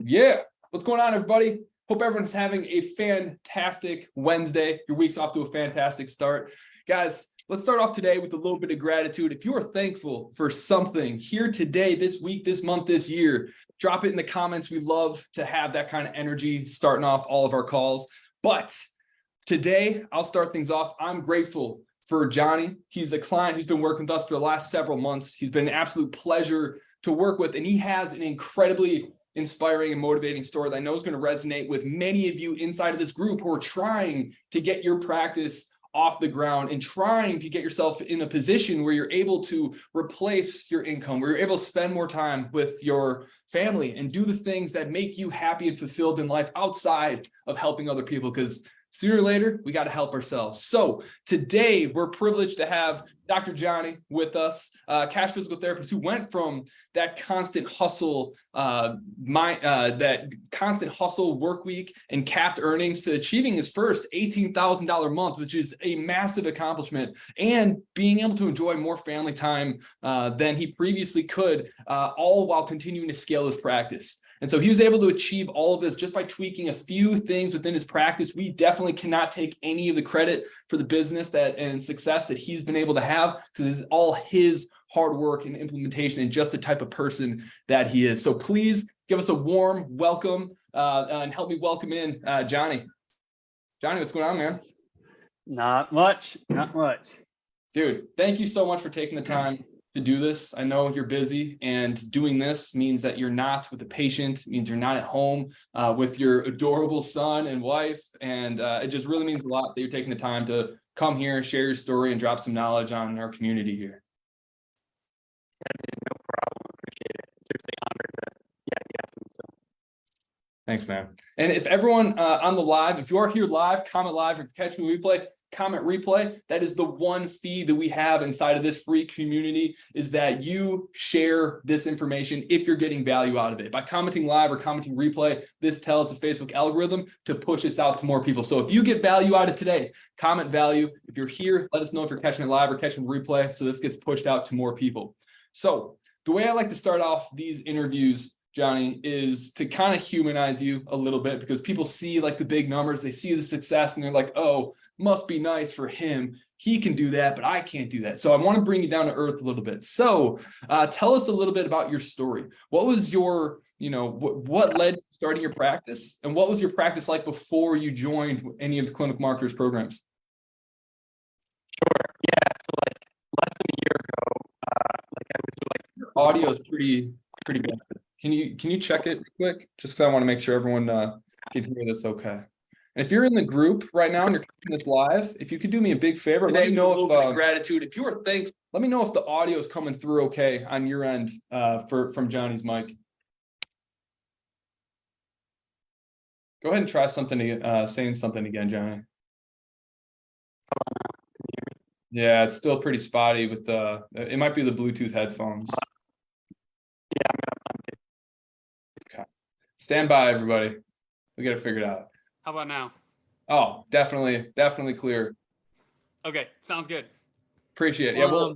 Yeah. What's going on, everybody? Hope everyone's having a fantastic Wednesday. Your week's off to a fantastic start. Guys, let's start off today with a little bit of gratitude. If you are thankful for something here today, this week, this month, this year, drop it in the comments. We love to have that kind of energy starting off all of our calls. But today, I'll start things off. I'm grateful for Johnny. He's a client who's been working with us for the last several months. He's been an absolute pleasure to work with, and he has an incredibly inspiring and motivating story that I know is going to resonate with many of you inside of this group who are trying to get your practice off the ground and trying to get yourself in a position where you're able to replace your income, where you're able to spend more time with your family and do the things that make you happy and fulfilled in life outside of helping other people, because sooner or later, we got to help ourselves. So today, we're privileged to have Dr. Johnny with us, cash physical therapist who went from that constant hustle, work week and capped earnings to achieving his first $18,000 month, which is a massive accomplishment, and being able to enjoy more family time than he previously could, all while continuing to scale his practice. And so he was able to achieve all of this just by tweaking a few things within his practice. We definitely cannot take any of the credit for the business and success that he's been able to have, because it's all his hard work and implementation and just the type of person that he is. So please give us a warm welcome and help me welcome in Johnny. Johnny, what's going on, man? Not much. Dude, thank you so much for taking the time to do this. I know you're busy, and doing this means that you're not with the patient, means you're not at home with your adorable son and wife. And it just really means a lot that you're taking the time to come here, share your story, and drop some knowledge on our community here. No problem. Appreciate it. Seriously honored to, so. Thanks, man. And if everyone on the live, if you are here live, comment live. If you're catching the replay, comment replay. That is the one fee that we have inside of this free community, is that you share this information if you're getting value out of it. By commenting live or commenting replay, this tells the Facebook algorithm to push this out to more people. So if you get value out of today, comment value. If you're here, let us know if you're catching it live or catching the replay, so this gets pushed out to more people. So the way I like to start off these interviews, Johnny, is to kind of humanize you a little bit, because people see like the big numbers, they see the success, and they're like, oh, must be nice for him. He can do that, but I can't do that. So I want to bring you down to earth a little bit. So tell us a little bit about your story. What was your, what led to starting your practice, and what was your practice like before you joined any of the Clinic Marketers programs? Sure. Yeah. So like less than a year ago, I was like, your audio is pretty bad. Can you check it real quick? Just because I want to make sure everyone can hear this okay. And if you're in the group right now and you're catching this live, if you could do me a big favor, let me know if gratitude. If you are thankful, let me know if the audio is coming through okay on your end from Johnny's mic. Go ahead and try saying something again, Johnny. Yeah, it's still pretty spotty with it might be the Bluetooth headphones. Okay. Stand by, everybody. We got to figure it out. How about now? Oh, definitely clear. Okay, sounds good. Appreciate it. Yeah, we'll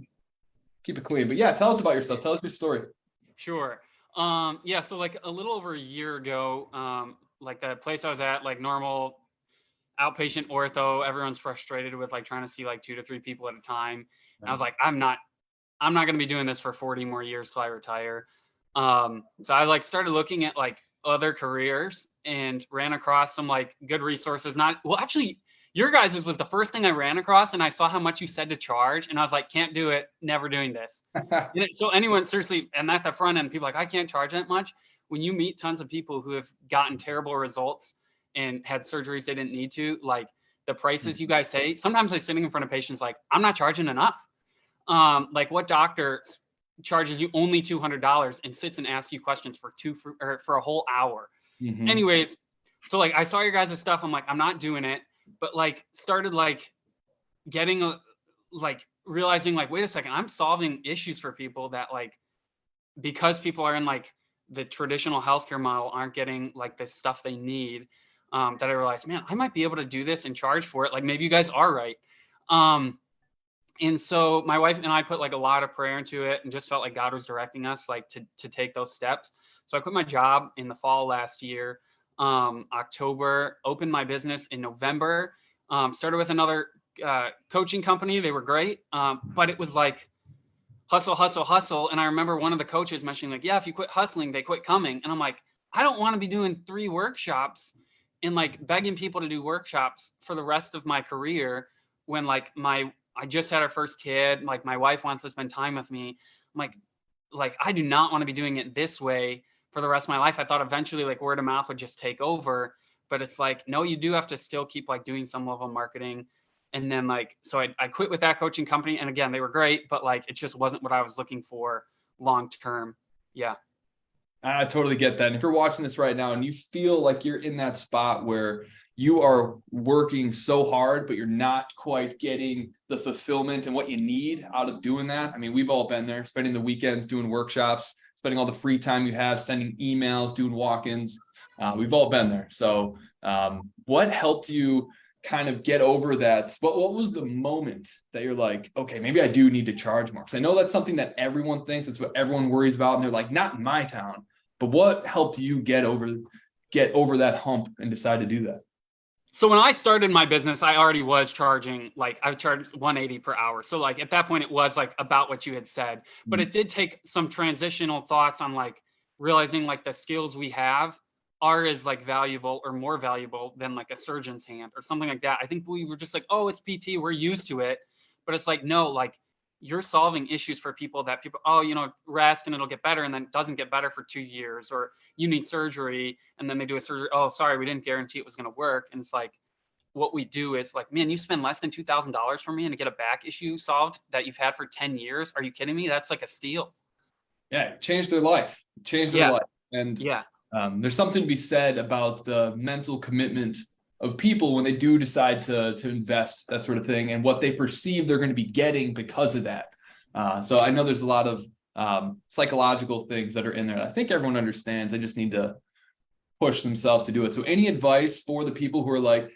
keep it clean. But yeah, tell us about yourself. Tell us your story. Sure. Yeah, so like a little over a year ago, like the place I was at, like normal outpatient ortho, everyone's frustrated with like trying to see like 2 to 3 people at a time. And I was like, I'm not going to be doing this for 40 more years till I retire. So I like started looking at like other careers and ran across some like good resources. Actually, your guys's was the first thing I ran across, and I saw how much you said to charge, and I was like, can't do it, never doing this. So anyone, seriously, and at the front end, people are like, I can't charge that much. When you meet tons of people who have gotten terrible results and had surgeries they didn't need to, like the prices you guys say, sometimes they're sitting in front of patients like, I'm not charging enough. Like what doctor charges you only $200 and sits and asks you questions for a whole hour? Mm-hmm. Anyways, so like I saw your guys' stuff. I'm like, I'm not doing it, but like started like getting realizing like, wait a second, I'm solving issues for people that like, because people are in like the traditional healthcare model aren't getting like the stuff they need, that I realized, man, I might be able to do this and charge for it. Like maybe you guys are right. And so my wife and I put like a lot of prayer into it and just felt like God was directing us like to take those steps. So I quit my job in the fall last year, October, opened my business in November, started with another coaching company. They were great. But it was like hustle, hustle, hustle. And I remember one of the coaches mentioning like, yeah, if you quit hustling, they quit coming. And I'm like, I don't want to be doing 3 workshops and like begging people to do workshops for the rest of my career when like I just had our first kid, like my wife wants to spend time with me. I'm like I do not want to be doing it this way for the rest of my life. I thought eventually like word of mouth would just take over, but it's like, no, you do have to still keep like doing some level of marketing. And then like, so I quit with that coaching company. And again, they were great, but like, it just wasn't what I was looking for long-term. Yeah. I totally get that. And if you're watching this right now and you feel like you're in that spot where you are working so hard, but you're not quite getting the fulfillment and what you need out of doing that. I mean, we've all been there, spending the weekends doing workshops, spending all the free time you have, sending emails, doing walk-ins. We've all been there. So what helped you kind of get over that? What was the moment that you're like, okay, maybe I do need to charge more? Because I know that's something that everyone thinks, it's what everyone worries about. And they're like, not in my town. But what helped you get over that hump and decide to do that? So when I started my business, I already was charging, like I charged 180 per hour. So like at that point it was like about what you had said, but it did take some transitional thoughts on like realizing like the skills we have are as like valuable or more valuable than like a surgeon's hand or something like that. I think we were just like, oh, it's PT, we're used to it. But it's like, no, like you're solving issues for people that people, oh, rest and it'll get better, and then it doesn't get better for 2 years, or you need surgery and then they do a surgery. Oh, sorry, we didn't guarantee it was going to work. And it's like, what we do is like, man, you spend less than $2,000 for me and to get a back issue solved that you've had for 10 years. Are you kidding me? That's like a steal. Yeah, changed their life. And Yeah. there's something to be said about the mental commitment of people when they do decide to invest, that sort of thing, and what they perceive they're going to be getting because of that. So I know there's a lot of psychological things that are in there. I think everyone understands. They just need to push themselves to do it. So any advice for the people who are like,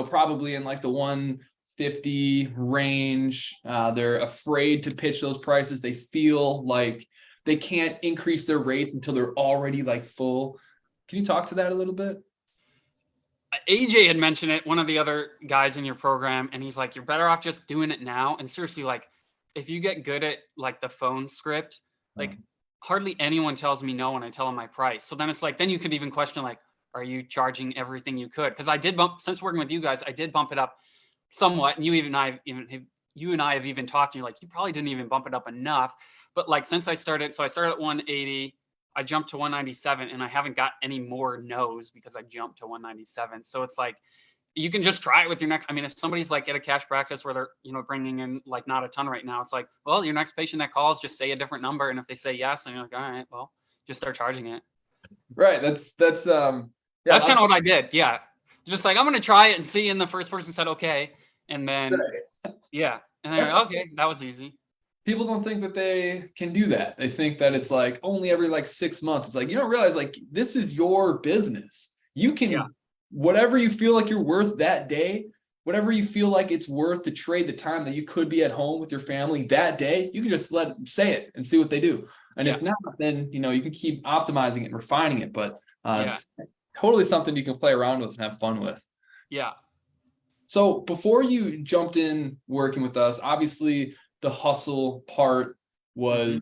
probably in like the 150 range, they're afraid to pitch those prices. They feel like they can't increase their rates until they're already like full. Can you talk to that a little bit? AJ had mentioned it, one of the other guys in your program, and he's like, you're better off just doing it now. And seriously, like if you get good at like the phone script, like hardly anyone tells me no when I tell them my price. So then it's like, then you could even question like, are you charging everything you could? Because I did since working with you guys, I did bump it up somewhat. And you and I have even talked, and you're like, you probably didn't even bump it up enough. But like since I started at 180, I jumped to 197, and I haven't got any more no's because I jumped to 197. So it's like, you can just try it with your next. I mean, if somebody's like at a cash practice where they're, bringing in like not a ton right now, it's like, well, your next patient that calls, just say a different number. And if they say yes, and you're like, all right, well, just start charging it. Right. That's kind of what I did. Yeah. Just like, I'm going to try it and see. And the first person said, okay. And then, yeah. And then, okay, that was easy. People don't think that they can do that. They think that it's like only every like 6 months. It's like, you don't realize like this is your business. You can, whatever you feel like you're worth that day, whatever you feel like it's worth to trade the time that you could be at home with your family that day, you can just say it and see what they do. And if not, then, you can keep optimizing it and refining it. But it's totally something you can play around with and have fun with. Yeah. So before you jumped in working with us, obviously the hustle part was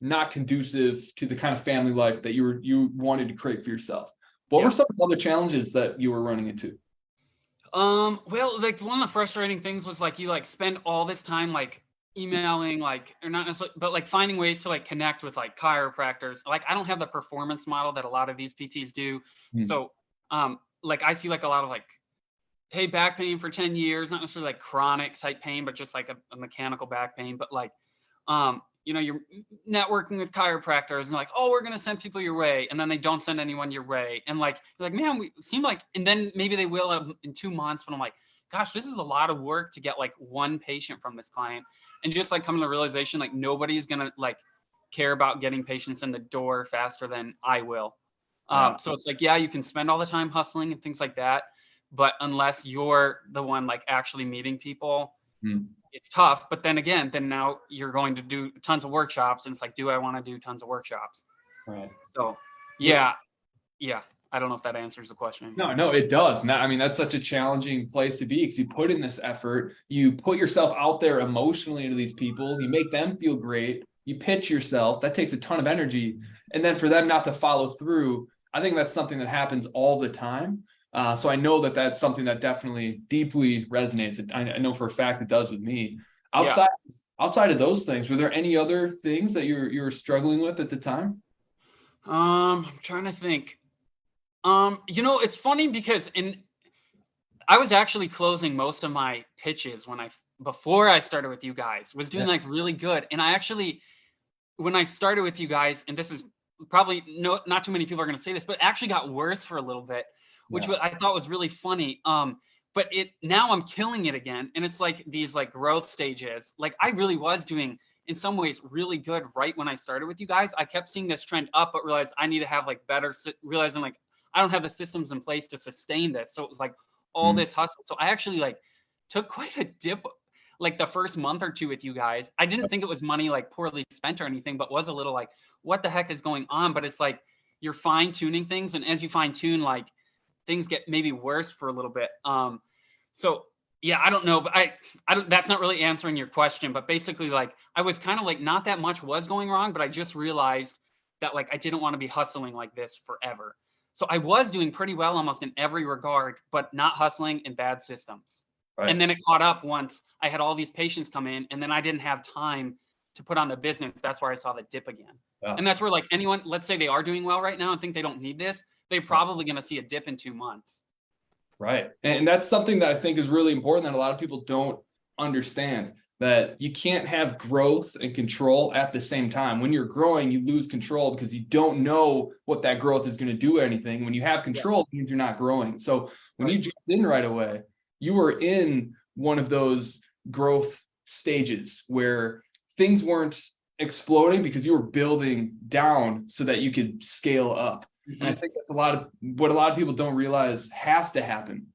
not conducive to the kind of family life that you wanted to create for yourself. What were some of the other challenges that you were running into? Well, like one of the frustrating things was like you like spend all this time like emailing, like, or not necessarily, but like finding ways to like connect with like chiropractors. Like I don't have the performance model that a lot of these PTs do. So like I see like a lot of like, hey, back pain for 10 years, not necessarily like chronic type pain, but just like a mechanical back pain. But like, you're networking with chiropractors and like, oh, we're going to send people your way. And then they don't send anyone your way. And like, you're like, man, we seem like, and then maybe they will in 2 months, but I'm like, gosh, this is a lot of work to get like one patient from this client. And just like coming to the realization, like nobody's going to like care about getting patients in the door faster than I will. So it's like, yeah, you can spend all the time hustling and things like that. But unless you're the one like actually meeting people, it's tough. But then again, now you're going to do tons of workshops, and it's like, do I want to do tons of workshops? Right. So Yeah. Yeah. I don't know if that answers the question. No, it does. I mean, that's such a challenging place to be because you put in this effort, you put yourself out there emotionally to these people, you make them feel great, you pitch yourself. That takes a ton of energy. And then for them not to follow through, I think that's something that happens all the time. So I know that that's something that definitely deeply resonates. I know for a fact it does with me. Yeah. Outside of those things, were there any other things that you were struggling with at the time? I'm trying to think. It's funny because I was actually closing most of my pitches before I started with you guys, was doing like really good. And I actually, when I started with you guys, and this is probably not too many people are going to say this, but it actually got worse for a little bit, which I thought was really funny. But now I'm killing it again. And it's like these like growth stages. Like I really was doing in some ways really good right when I started with you guys. I kept seeing this trend up, but realized I need to have like realizing like I don't have the systems in place to sustain this. So it was like all this hustle. So I actually like took quite a dip like the first month or two with you guys. I didn't think it was money like poorly spent or anything, but was a little like, what the heck is going on? But it's like you're fine tuning things. And as you fine tune, like things get maybe worse for a little bit. So yeah, I don't know, but I don't, that's not really answering your question, but basically like I was kind of like not that much was going wrong, but I just realized that like I didn't want to be hustling like this forever. So I was doing pretty well almost in every regard, but not hustling in bad systems. Right. And then it caught up once I had all these patients come in, and then I didn't have time to put on the business. That's where I saw the dip again. Yeah. And that's where like anyone, let's say they are doing well right now and think they don't need this, they're probably going to see a dip in 2 months. Right. And that's something that I think is really important that a lot of people don't understand, that you can't have growth and control at the same time. When you're growing, you lose control because you don't know what that growth is going to do anything. When you have control, it means you're not growing. So when you jumped in right away, you were in one of those growth stages where things weren't exploding because you were building down so that you could scale up. And I think that's what a lot of people don't realize has to happen.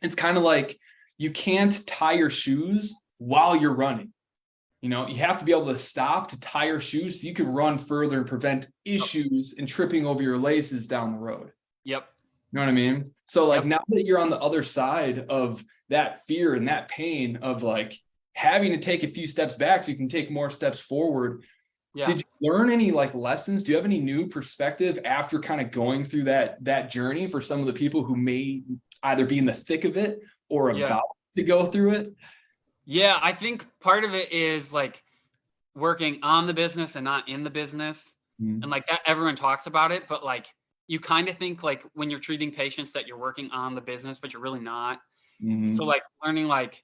It's kind of like you can't tie your shoes while you're running. You have to be able to stop to tie your shoes so you can run further and prevent issues and tripping over your laces down the road. Yep. You know what I mean? So like now that you're on the other side of that fear and that pain of like having to take a few steps back so you can take more steps forward. Yeah. Did you learn any like lessons? Do you have any new perspective after kind of going through that journey for some of the people who may either be in the thick of it or about to go through it? Yeah, I think part of it is like working on the business and not in the business. And like that, everyone talks about it, but like you kind of think like when you're treating patients that you're working on the business, but you're really not. So like learning like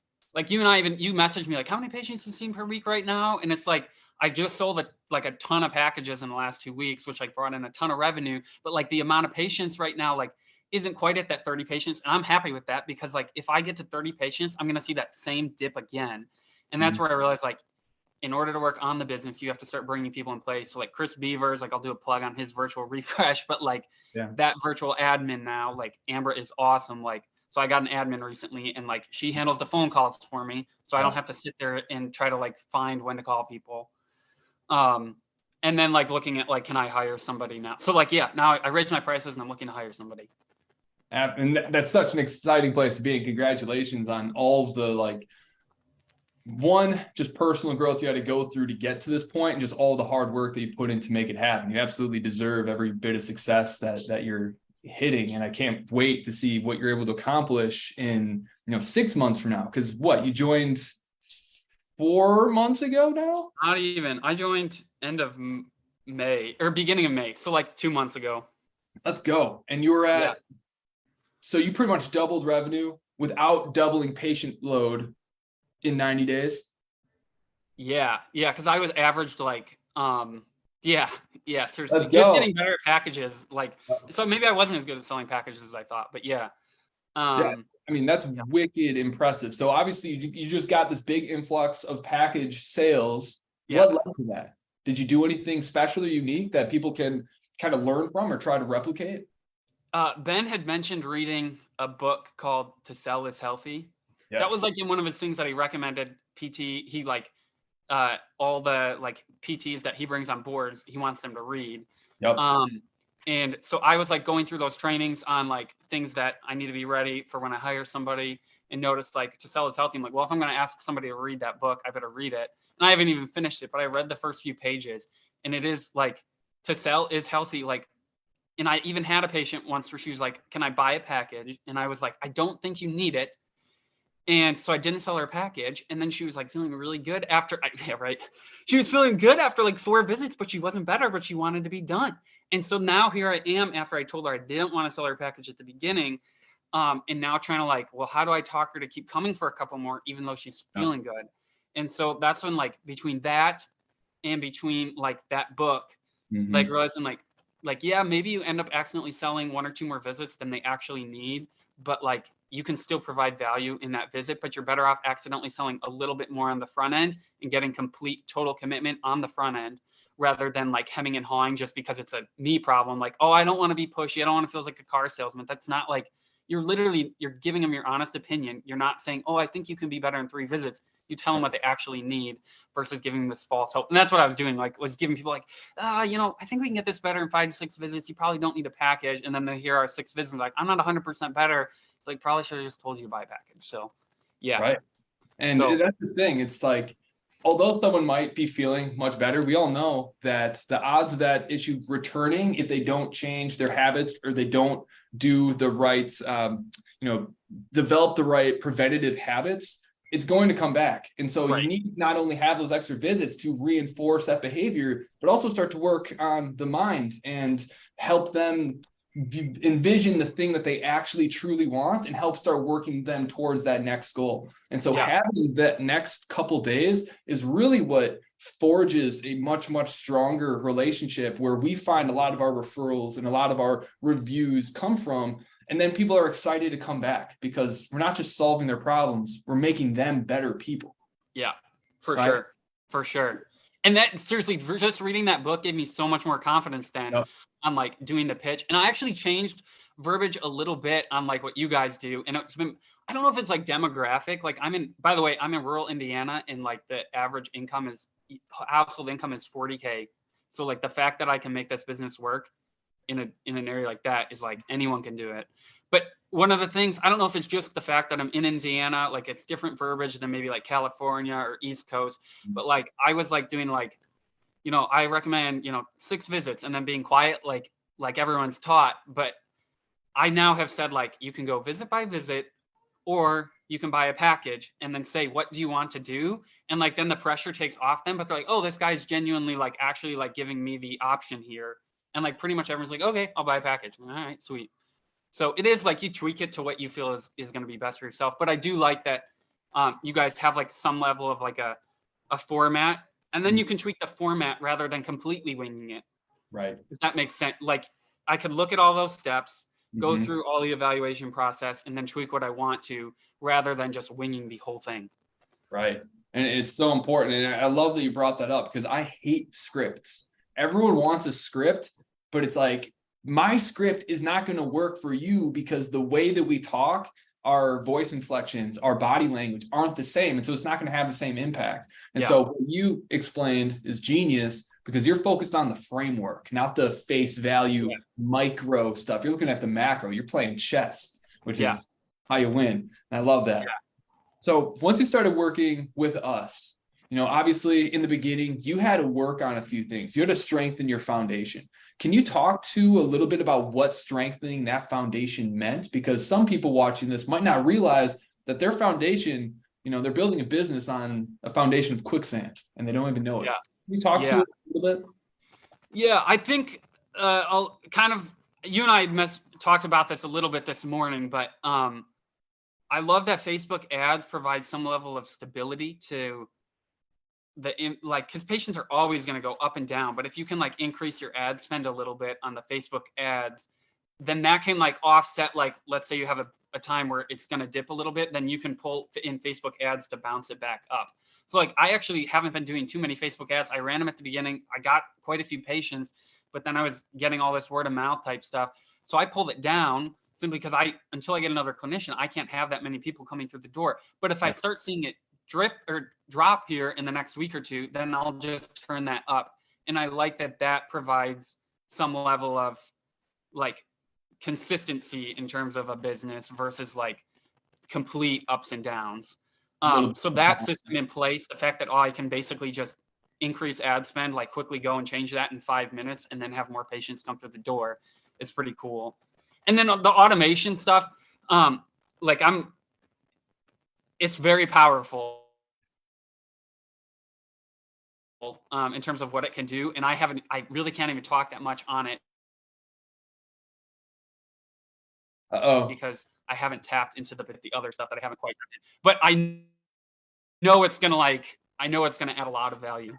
you and I you messaged me like, how many patients you seen per week right now? And it's like, I just sold like a ton of packages in the last 2 weeks, which like brought in a ton of revenue, but like the amount of patients right now, like isn't quite at that 30 patients. And I'm happy with that because like, if I get to 30 patients, I'm going to see that same dip again. And that's where I realized like, in order to work on the business, you have to start bringing people in place. So like Chris Beavers, like I'll do a plug on his virtual refresh, but like that virtual admin now, like Amber is awesome. Like, so I got an admin recently and like she handles the phone calls for me. So I don't have to sit there and try to like find when to call people. And then like looking at like, can I hire somebody now? So like, yeah, now I raised my prices and I'm looking to hire somebody. And that's such an exciting place to be. And congratulations on all of the like, one, just personal growth you had to go through to get to this point, and just all the hard work that you put in to make it happen. You absolutely deserve every bit of success that you're hitting. And I can't wait to see what you're able to accomplish in 6 months from now. Because you joined 4 months ago now? Not even. I joined end of May or beginning of May. So like 2 months ago. Let's go. And you were at, so you pretty much doubled revenue without doubling patient load in 90 days. Yeah. Cause I was averaged like, seriously, just getting better at packages. Like, so maybe I wasn't as good at selling packages as I thought, but I mean, that's wicked impressive. So obviously you just got this big influx of package sales. What led to that? Did you do anything special or unique that people can kind of learn from or try to replicate? Ben had mentioned reading a book called To Sell Is Healthy. Yes. That was like in one of his things that he recommended. He like all the like PTs that he brings on boards, he wants them to read. Yep. And so I was like going through those trainings on like things that I need to be ready for when I hire somebody, and noticed like To Sell is Healthy. I'm like, well, if I'm going to ask somebody to read that book, I better read it. And I haven't even finished it, but I read the first few pages, and it is like, to sell is healthy. Like, and I even had a patient once where she was like, can I buy a package? And I was like, I don't think you need it. And so I didn't sell her a package. And then she was like feeling really good after, yeah, right. She was feeling good after like 4 visits, but she wasn't better, but she wanted to be done. And so now here I am after I told her I didn't want to sell her a package at the beginning. And now trying to like, well, how do I talk her to keep coming for a couple more, even though she's feeling good? And so that's when like between that and between like that book, like realizing like, yeah, maybe you end up accidentally selling 1 or 2 more visits than they actually need, but like you can still provide value in that visit, but you're better off accidentally selling a little bit more on the front end and getting complete total commitment on the front end, rather than like hemming and hawing just because it's a me problem. Like, oh, I don't want to be pushy. I don't want to feel like a car salesman. That's not like, you're giving them your honest opinion. You're not saying, oh, I think you can be better in 3 visits. You tell them what they actually need versus giving them this false hope. And that's what I was doing. Like, was giving people like, I think we can get this better in 5 to 6 visits. You probably don't need a package. And then they hear our 6 visits, like, I'm not 100% better. It's like, probably should have just told you to buy a package. So, yeah. Right. And So, that's the thing. It's like, although someone might be feeling much better, we all know that the odds of that issue returning, if they don't change their habits or they don't do the right, develop the right preventative habits, it's going to come back. And so right. you need to not only have those extra visits to reinforce that behavior, but also start to work on the mind and help them envision the thing that they actually truly want and help start working them towards that next goal. And so having that next couple days is really what forges a much, much stronger relationship, where we find a lot of our referrals and a lot of our reviews come from. And then people are excited to come back because we're not just solving their problems, we're making them better people. Yeah, for sure. For sure. And that, seriously, just reading that book gave me so much more confidence then on like doing the pitch. And I actually changed verbiage a little bit on like what you guys do. And it's been, I don't know if it's like demographic. Like by the way, I'm in rural Indiana, and like the average household income is 40K. So like the fact that I can make this business work in an area like that is like anyone can do it. But one of the things, I don't know if it's just the fact that I'm in Indiana, like it's different verbiage than maybe like California or East Coast, but like I was like doing like, I recommend, 6 visits and then being quiet, like everyone's taught. But I now have said like, you can go visit by visit, or you can buy a package and then say, what do you want to do? And like, then the pressure takes off them, but they're like, oh, this guy's genuinely like actually like giving me the option here. And like pretty much everyone's like, okay, I'll buy a package. All right, sweet. So it is like you tweak it to what you feel is going to be best for yourself. But I do like that you guys have like some level of like a format, and then you can tweak the format rather than completely winging it. Right. If that makes sense. Like I could look at all those steps, go through all the evaluation process, and then tweak what I want to, rather than just winging the whole thing. Right. And it's so important. And I love that you brought that up, because I hate scripts. Everyone wants a script, but it's like, my script is not going to work for you because the way that we talk, our voice inflections, our body language aren't the same. And so it's not going to have the same impact. And so what you explained is genius, because you're focused on the framework, not the face value micro stuff. You're looking at the macro. You're playing chess, which is how you win. And I love that. Yeah. So once you started working with us, obviously in the beginning, you had to work on a few things. You had to strengthen your foundation. Can you talk to a little bit about what strengthening that foundation meant? Because some people watching this might not realize that their foundation, they're building a business on a foundation of quicksand and they don't even know it. Yeah. Can you talk to it a little bit? Yeah, I think I'll kind of, you and I talked about this a little bit this morning, but I love that Facebook ads provide some level of stability to because patients are always going to go up and down, but if you can like increase your ad spend a little bit on the Facebook ads, then that can like offset, like, let's say you have a time where it's going to dip a little bit, then you can pull in Facebook ads to bounce it back up. So like, I actually haven't been doing too many Facebook ads. I ran them at the beginning. I got quite a few patients, but then I was getting all this word of mouth type stuff. So I pulled it down simply because until I get another clinician, I can't have that many people coming through the door. But if I start seeing it drip or drop here in the next week or two, then I'll just turn that up. And I like that provides some level of like consistency in terms of a business versus like complete ups and downs. Little So that system in place, the fact that I can basically just increase ad spend, like quickly go and change that in 5 minutes and then have more patients come through the door is pretty cool. And then the automation stuff, like it's very powerful in terms of what it can do. And I really can't even talk that much on it Uh-oh. because I haven't tapped into the other stuff that I haven't quite tapped in. But I know it's gonna add a lot of value.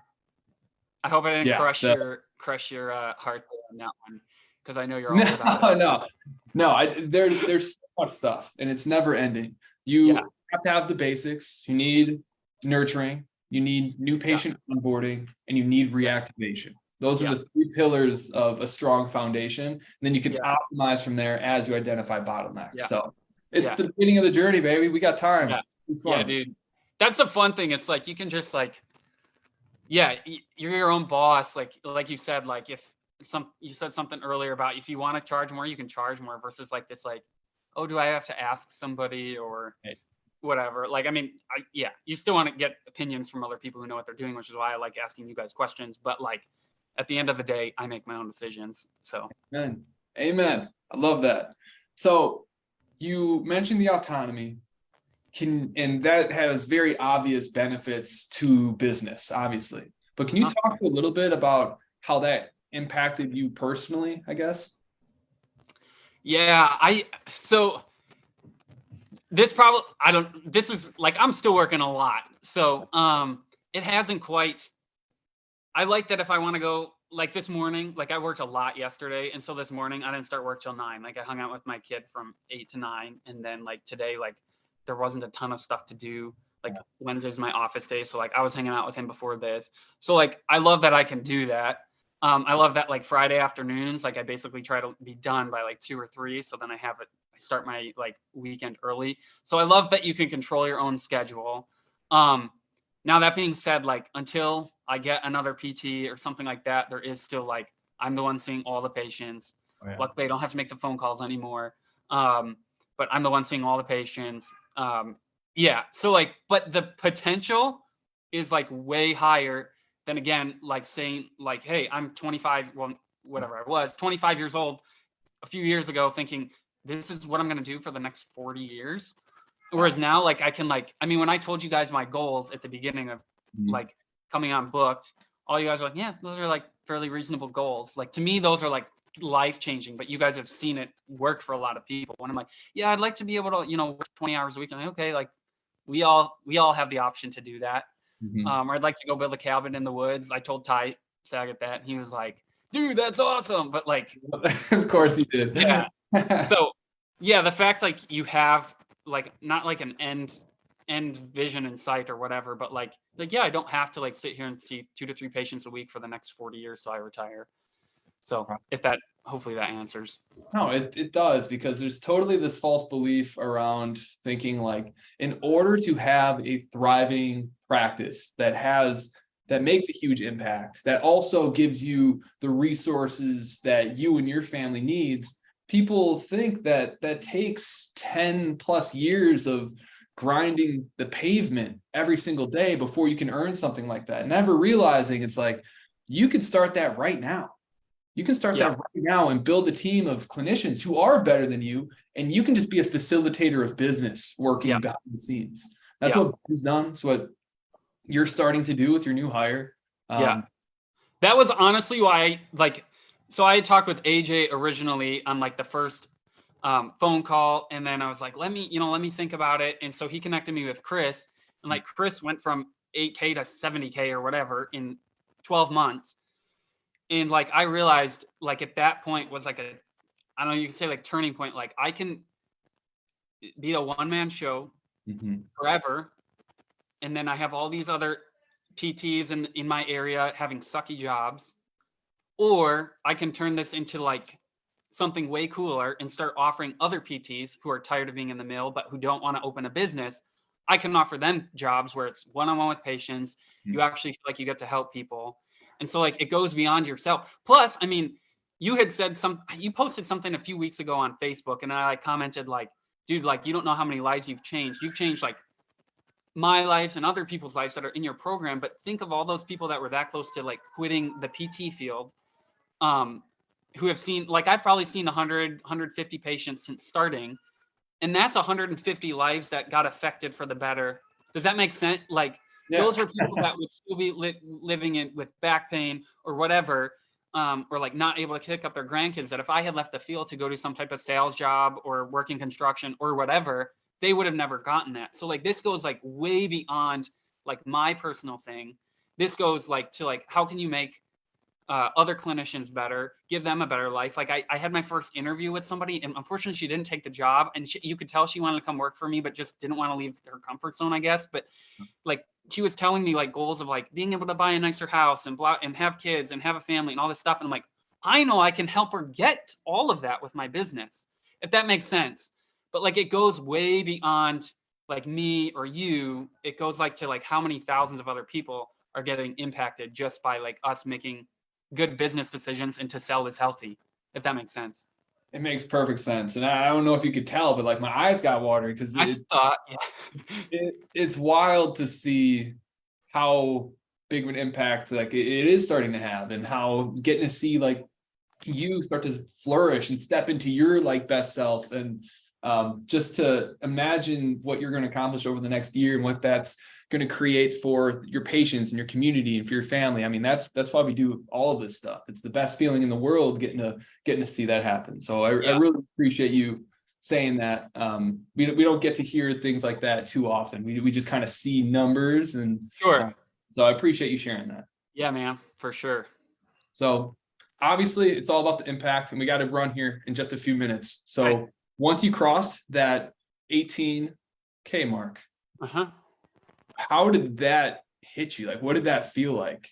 I hope I didn't Yeah. crush your heart there on that one, because I know you're all No, about it. no. There's so much stuff, and it's never ending. You Yeah. have to have the basics. You need nurturing, you need new patient onboarding, and you need reactivation. Those are the 3 pillars of a strong foundation. And then you can optimize from there as you identify bottlenecks. Yeah. So it's the beginning of the journey, baby. We got time. Yeah, dude. That's the fun thing. It's like you can just like, you're your own boss. Like you said, like if you said something earlier about if you want to charge more, you can charge more versus like this, like, oh, do I have to ask somebody or whatever? Like, I mean, you still want to get opinions from other people who know what they're doing, which is why I like asking you guys questions. But like, at the end of the day, I make my own decisions. So. Amen. I love that. So you mentioned the autonomy. And that has very obvious benefits to business, obviously. But can you talk a little bit about how that impacted you personally, I guess? Yeah, so this is like, I'm still working a lot. So it hasn't quite, I like that if I want to go, like this morning, like I worked a lot yesterday. And so this morning I didn't start work till 9. Like I hung out with my kid from 8 to 9. And then like today, like there wasn't a ton of stuff to do. Like Wednesday's my office day. So like I was hanging out with him before this. So like, I love that I can do that. I love that like Friday afternoons, like I basically try to be done by like 2 or 3. So then I start my like weekend early. So I love that you can control your own schedule. Now that being said, like until I get another PT or something like that, there is still like, I'm the one seeing all the patients. Luckily I don't have to make the phone calls anymore. But I'm the one seeing all the patients. So like, but the potential is like way higher than, again, like saying like, hey, I'm 25, well, whatever, I was 25 years old a few years ago thinking this is what I'm going to do for the next 40 years. Whereas now, like I can like, I mean, when I told you guys my goals at the beginning of like coming on booked, all you guys are like, yeah, those are like fairly reasonable goals. Like to me, those are like life changing, but you guys have seen it work for a lot of people. When I'm like, yeah, I'd like to be able to, work 20 hours a week. I'm like, okay, like we all have the option to do that. Or I'd like to go build a cabin in the woods. I told Ty Saget that, and he was like, dude, that's awesome. But like, of course he did. Yeah. So yeah, the fact like you have like not like an end vision in sight or whatever, but like yeah, I don't have to like sit here and see 2 to 3 patients a week for the next 40 years till I retire. So hopefully that answers. No, it does, because there's totally this false belief around thinking like, in order to have a thriving practice that makes a huge impact, that also gives you the resources that you and your family needs, people think that takes 10 plus years of grinding the pavement every single day before you can earn something like that. Never realizing it's like, you can start that right now. You can start that right now and build a team of clinicians who are better than you, and you can just be a facilitator of business working behind the scenes. That's what Ben's done. It's what you're starting to do with your new hire. That was honestly why, so I had talked with AJ originally on like the first phone call, and then I was like, let me think about it. And so he connected me with Chris, and like Chris went from 8K to 70K or whatever in 12 months. And like, I realized like at that point was like I don't know, you can say like turning point. Like I can be a one-man show forever. And then I have all these other PTs in my area having sucky jobs, or I can turn this into like something way cooler and start offering other PTs who are tired of being in the mill, but who don't want to open a business. I can offer them jobs where it's one-on-one with patients. You actually feel like you get to help people. And so like it goes beyond yourself. Plus, I mean, you had said you posted something a few weeks ago on Facebook, and I like commented like, dude, like you don't know how many lives you've changed. You've changed like my lives and other people's lives that are in your program, but think of all those people that were that close to like quitting the PT field, who have seen, like I've probably seen 100, 150 patients since starting, and that's 150 lives that got affected for the better. Does that make sense? Like Yeah. those are people that would still be living in with back pain or whatever, or like not able to pick up their grandkids, that if I had left the field to go do some type of sales job or work in construction or whatever, they would have never gotten that. So like this goes like way beyond like my personal thing. This goes like to like, how can you make other clinicians better, give them a better life. Like I had my first interview with somebody, and unfortunately she didn't take the job, and you could tell she wanted to come work for me, but just didn't want to leave her comfort zone, I guess. But like she was telling me like goals of like being able to buy a nicer house and blah, and have kids and have a family and all this stuff. And I'm like, I know I can help her get all of that with my business, if that makes sense. But like it goes way beyond like me or you. It goes like to like how many thousands of other people are getting impacted just by like us making good business decisions and to sell this healthy, if that makes sense. It makes perfect sense. And I don't know if you could tell, but like my eyes got watery because I thought, it's wild to see how big of an impact like it is starting to have, and how getting to see like you start to flourish and step into your like best self, and just to imagine what you're going to accomplish over the next year and what that's going to create for your patients and your community and for your family. I mean, that's why we do all of this stuff. It's the best feeling in the world getting to see that happen. So I really appreciate you saying that. We don't get to hear things like that too often. We just kind of see numbers, and sure. So I appreciate you sharing that. Yeah, man, for sure. So obviously it's all about the impact, and we got to run here in just a few minutes. So once you crossed that 18K mark, how did that hit you? Like, what did that feel like?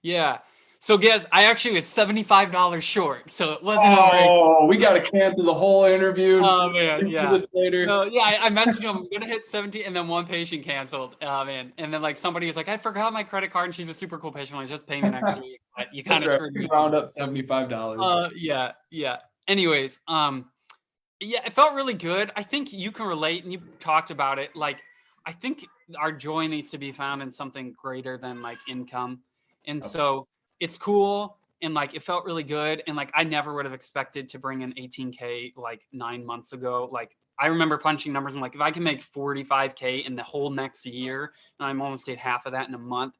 Yeah. So guys, I actually was $75 short, so it wasn't. Oh, we got to cancel the whole interview. Oh man, yeah. This later. So yeah, I messaged him. I'm gonna hit 70, and then one patient canceled. Man, and then like somebody was like, I forgot my credit card, and she's a super cool patient. Like, just pay me next week. But you kind of screwed me. Round up $75. Yeah. Anyways, yeah, it felt really good. I think you can relate, and you talked about it. Like, I think our joy needs to be found in something greater than like income, and so it's cool. And like, it felt really good. And like, I never would have expected to bring in 18K like 9 months ago. Like, I remember punching numbers. I'm like, if I can make 45K in the whole next year, and I'm almost at half of that in a month.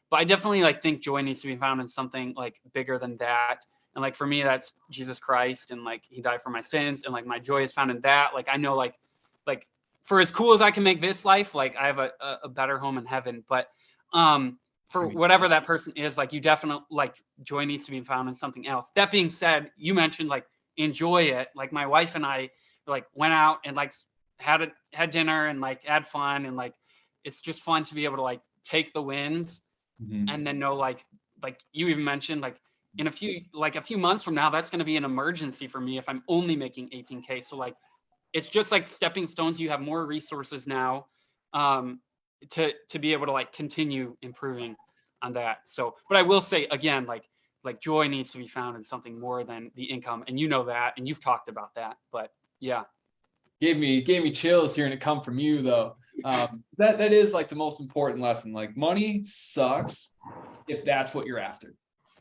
But I definitely like think joy needs to be found in something like bigger than that. And like, for me, that's Jesus Christ. And like, he died for my sins. And like, my joy is found in that. Like, I know like for as cool as I can make this life, like I have a better home in heaven. But, for whatever that person is, like you definitely like joy needs to be found in something else. That being said, you mentioned like enjoy it. Like my wife and I like went out and like had dinner and like had fun, and like it's just fun to be able to like take the wins and then know like you even mentioned like in a few months from now, that's going to be an emergency for me if I'm only making 18K. So like it's just like stepping stones. You have more resources now to be able to like continue improving on that. So, but I will say again, like joy needs to be found in something more than the income, and you know that, and you've talked about that. But yeah, gave me chills hearing it come from you though. That is like the most important lesson. Like, money sucks if that's what you're after.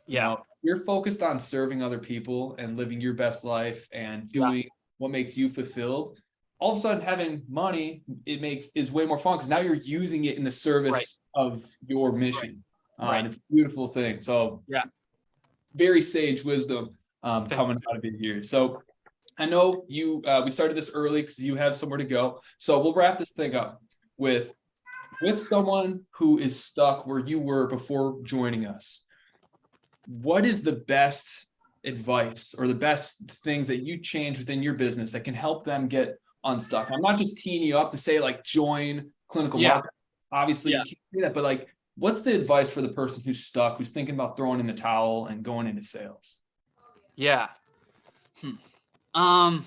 Yeah, you know, you're focused on serving other people and living your best life and doing what makes you fulfilled. All of a sudden, having money is way more fun because now you're using it in the service of your mission. And it's a beautiful thing. So very sage wisdom coming out of it here. So I know you we started this early because you have somewhere to go. So we'll wrap this thing up with someone who is stuck where you were before joining us. What is the best advice or the best things that you change within your business that can help them get unstuck? I'm not just teeing you up to say like join clinical marketing. Obviously you can't do that, but like, what's the advice for the person who's stuck, who's thinking about throwing in the towel and going into sales? I don't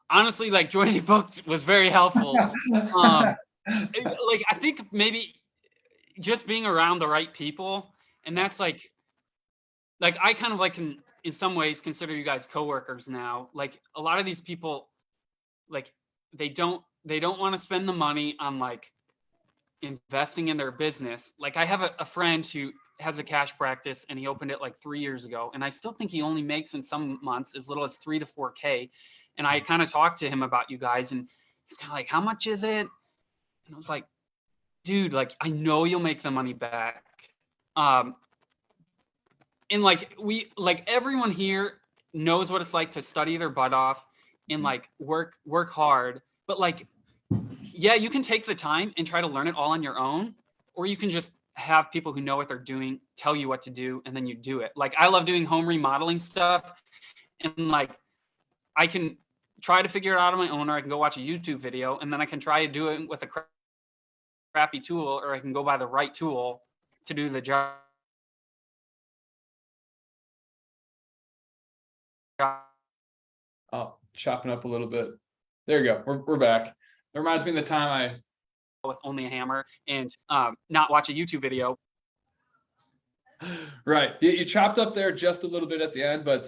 honestly like joining books was very helpful. Like I think maybe just being around the right people, and that's like like I kind of like can in some ways consider you guys coworkers now. Like a lot of these people, like they don't want to spend the money on like investing in their business. Like I have a friend who has a cash practice and he opened it like 3 years ago. And I still think he only makes in some months as little as 3 to 4K. And I kind of talked to him about you guys and he's kind of like, how much is it? And I was like, dude, like I know you'll make the money back. And like everyone here knows what it's like to study their butt off and like work hard. But like, yeah, you can take the time and try to learn it all on your own, or you can just have people who know what they're doing tell you what to do and then you do it. Like I love doing home remodeling stuff and like I can try to figure it out on my own, or I can go watch a YouTube video and then I can try to do it with a crappy tool, or I can go buy the right tool to do the job. Oh, chopping up a little bit. There you go. We're back. It reminds me of the time With only a hammer and not watch a YouTube video. Right. You chopped up there just a little bit at the end, but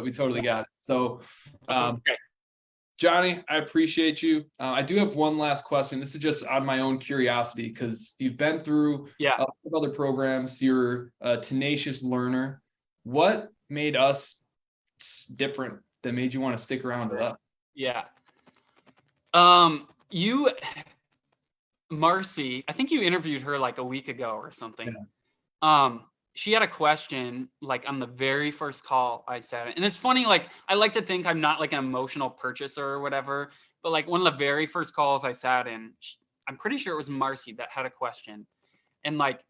we totally got it. So, Okay. Johnny, I appreciate you. I do have one last question. This is just on my own curiosity because you've been through Yeah. a lot of other programs. You're a tenacious learner. What made us different that made you want to stick around with us? Yeah. Marcy, I think you interviewed her like a week ago or something. Yeah. She had a question like on the very first call I said, and it's funny, like I like to think I'm not like an emotional purchaser or whatever, but like one of the very first calls I sat in, I'm pretty sure it was Marcy that had a question, and like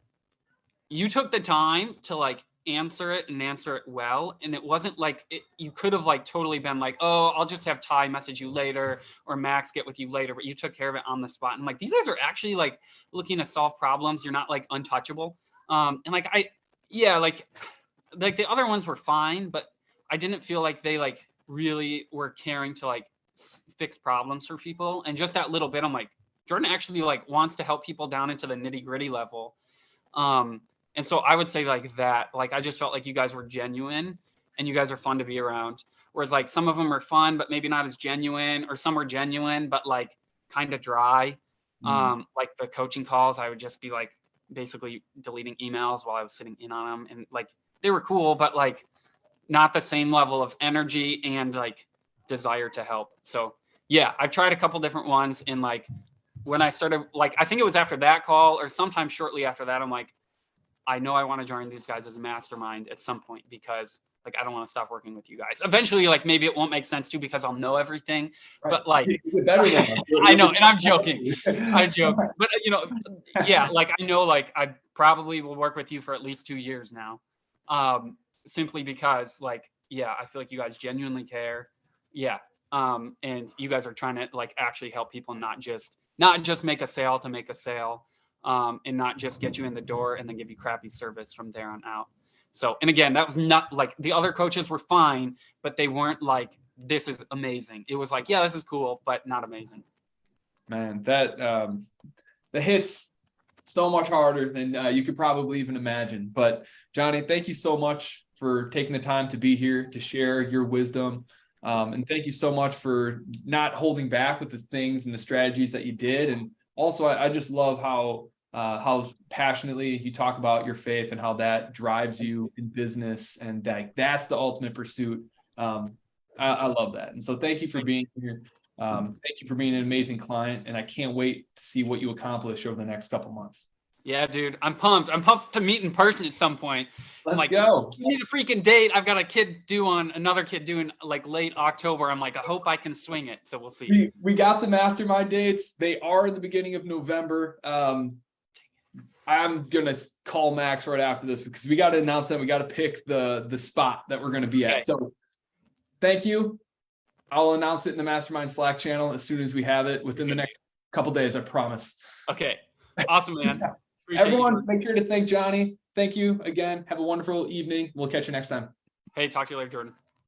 you took the time to like answer it and answer it well, and it wasn't like you could have like totally been like, oh, I'll just have Ty message you later or Max get with you later, but you took care of it on the spot. And like these guys are actually like looking to solve problems. You're not like untouchable. And like like the other ones were fine, but I didn't feel like they like really were caring to like fix problems for people. And just that little bit, I'm like, Jordan actually like wants to help people down into the nitty gritty level. And so I would say like that, like I just felt like you guys were genuine and you guys are fun to be around. Whereas like some of them are fun, but maybe not as genuine, or some were genuine, but like kind of dry. Like the coaching calls, I would just be like basically deleting emails while I was sitting in on them. And like, they were cool, but like not the same level of energy and like desire to help. So yeah, I've tried a couple different ones. And like, when I started, like, I think it was after that call or sometime shortly after that, I'm like, I know I want to join these guys as a mastermind at some point because like I don't want to stop working with you guys. Eventually, like maybe it won't make sense too because I'll know everything. Right. But like better than I know, and I'm joking. I'm joking. But yeah, like I know like I probably will work with you for at least 2 years now. Simply because like, yeah, I feel like you guys genuinely care. Yeah. And you guys are trying to like actually help people, not just make a sale to make a sale. And not just get you in the door and then give you crappy service from there on out. So, and again, that was not like the other coaches were fine, but they weren't like, this is amazing. It was like, yeah, this is cool, but not amazing. Man, that hits so much harder than you could probably even imagine. But Johnny, thank you so much for taking the time to be here to share your wisdom. And thank you so much for not holding back with the things and the strategies that you did. And also, I just love how passionately you talk about your faith and how that drives you in business, and that's the ultimate pursuit. I love that. And so thank you for being here. Thank you for being an amazing client, and I can't wait to see what you accomplish over the next couple months. Yeah, dude, I'm pumped. I'm pumped to meet in person at some point. Let's go. You need a freaking date. I've got another kid due in like late October. I'm like, I hope I can swing it. So we'll see. We got the mastermind dates. They are in the beginning of November. I'm gonna call Max right after this because we got to announce that we got to pick the spot that we're gonna be at. So thank you. I'll announce it in the mastermind Slack channel as soon as we have it within the next couple days. I promise. Okay. Awesome, man. Everyone, make sure to thank Johnny. Thank you again. Have a wonderful evening. We'll catch you next time. Hey, talk to you later, Jordan.